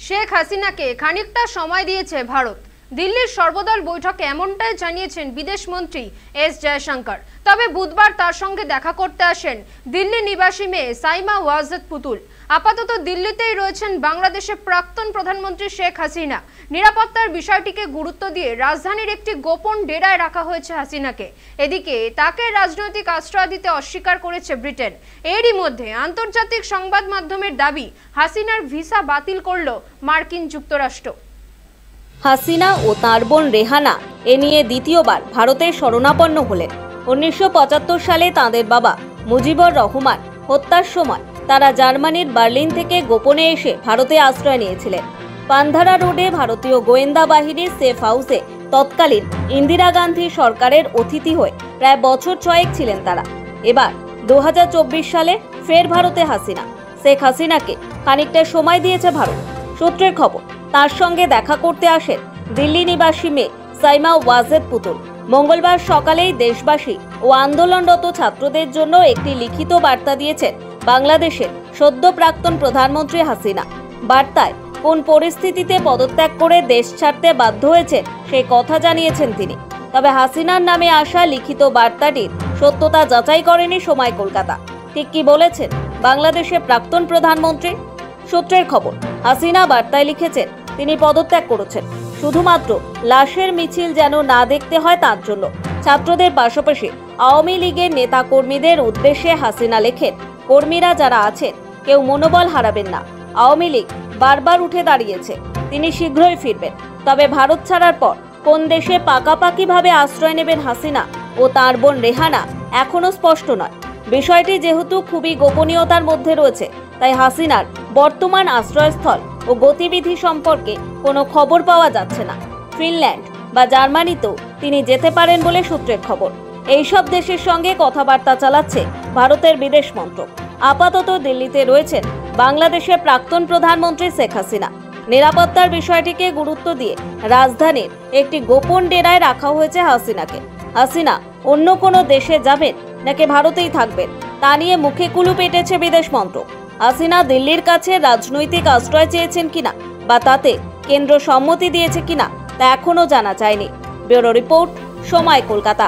শেখ হাসিনাকে খানিকটা সময় দিয়েছে ভারত। দিল্লির সর্বদল বৈঠকে এমনটাই জানিয়েছেন বিদেশমন্ত্রী এস জয়শঙ্কর। তবে বুধবার তার সঙ্গে দেখা করতে আসেন দিল্লি নিবাসী মেয়ে সাইমা ওয়াজেদ পুতুল। আপাতত দিল্লিতেই রয়েছেন বাংলাদেশের প্রাক্তন প্রধানমন্ত্রী শেখ হাসিনা। নিরাপত্তার বিষয়টিকে গুরুত্ব দিয়ে রাজধানীর একটি গোপন ডেরায় রাখা হয়েছে হাসিনাকে। এদিকে তাকে রাজনৈতিক আশ্রয় দিতে অস্বীকার করেছে ব্রিটেন। এরই মধ্যে আন্তর্জাতিক সংবাদ মাধ্যমের দাবি, হাসিনার ভিসা বাতিল করল মার্কিন যুক্তরাষ্ট্র। হাসিনা ও তাঁর বোন রেহানা এ নিয়ে দ্বিতীয়বার ভারতের শরণাপন্ন হলেন। 1975 সালে তাঁদের বাবা মুজিবুর রহমান হত্যার সময় তারা জার্মানির বার্লিন থেকে গোপনে এসে ভারতে আশ্রয় নিয়েছিলেন। পান্ধারা রোডে ভারতীয় গোয়েন্দা বাহিনীর সেফ হাউসে তৎকালীন ইন্দিরা গান্ধী সরকারের অতিথি হয়ে প্রায় বছর 6 ছিলেন তারা। এবার 2024 সালে ফের ভারতে হাসিনা। শেখ হাসিনাকে খানিকটা সময় দিয়েছে ভারত। সূত্রের খবর, তার সঙ্গে দেখা করতে আসেন দিল্লি নিবাসী মেয়ে সাইমা ওয়াজেদ পুতুল। মঙ্গলবার সকালেই দেশবাসী ও আন্দোলনরত ছাত্রদের জন্য একটি লিখিত বার্তা দিয়েছেন বাংলাদেশের সদ্য প্রাক্তন প্রধানমন্ত্রী হাসিনা। বার্তায় কোন পরিস্থিতিতে পদত্যাগ করে দেশ ছাড়তে বাধ্য হয়েছেন সেই কথা জানিয়েছেন তিনি। তবে হাসিনার নামে আসা লিখিত বার্তাটির সত্যতা যাচাই করেনি সময় কলকাতা। ঠিক কি বলেছেন বাংলাদেশের প্রাক্তন প্রধানমন্ত্রী? সূত্রের খবর, হাসিনা বার্তায় লিখেছেন তিনি পদত্যাগ করেছেন শুধুমাত্র লাশের মিছিল যেন না দেখতে হয় তার জন্য। ছাত্রদের পাশাপাশি আওয়ামী লীগের নেতা কর্মীদের উদ্দেশ্যে হাসিনা লেখেন, কর্মীরা যারা আছেন কেউ মনোবল হারাবেন না। আওয়ামী লীগ বারবার উঠে দাঁড়িয়েছে, তিনি শীঘ্রই ফিরবেন। তবে ভারত ছাড়ার পর কোন দেশে পাকাপাকিভাবে আশ্রয় নেবেন হাসিনা ও তাঁর বোন রেহানা এখনো স্পষ্ট নয়। বিষয়টি যেহেতু খুবই গোপনীয়তার মধ্যে রয়েছে, তাই হাসিনার বর্তমান আশ্রয়স্থল ও গতিবিধি সম্পর্কে কোনো খবর পাওয়া যাচ্ছে না। ফিনল্যান্ড বা জার্মানিতেও তিনি যেতে পারেন বলে সূত্রের খবর। এইসব দেশের সঙ্গে কথাবার্তা চালাচ্ছে ভারতের বিদেশ মন্ত্রক। আপাতত দিল্লিতে রয়েছেন বাংলাদেশের প্রাক্তন প্রধানমন্ত্রী শেখ হাসিনা। নিরাপত্তার বিষয়টিকে গুরুত্ব দিয়ে রাজধানীর একটি গোপন ডেরায় রাখা হয়েছে হাসিনাকে। হাসিনা অন্য কোনো দেশে যাবেন নাকি ভারতেই থাকবেন তা নিয়ে মুখে কুলুপ এঁটেছে বিদেশ মন্ত্রক। হাসিনা দিল্লির কাছে রাজনৈতিক আশ্রয় চেয়েছেন কিনা বা তাতে কেন্দ্র সম্মতি দিয়েছে কিনা তা এখনো জানা যায়নি। ব্যুরো রিপোর্ট, সময় কলকাতা।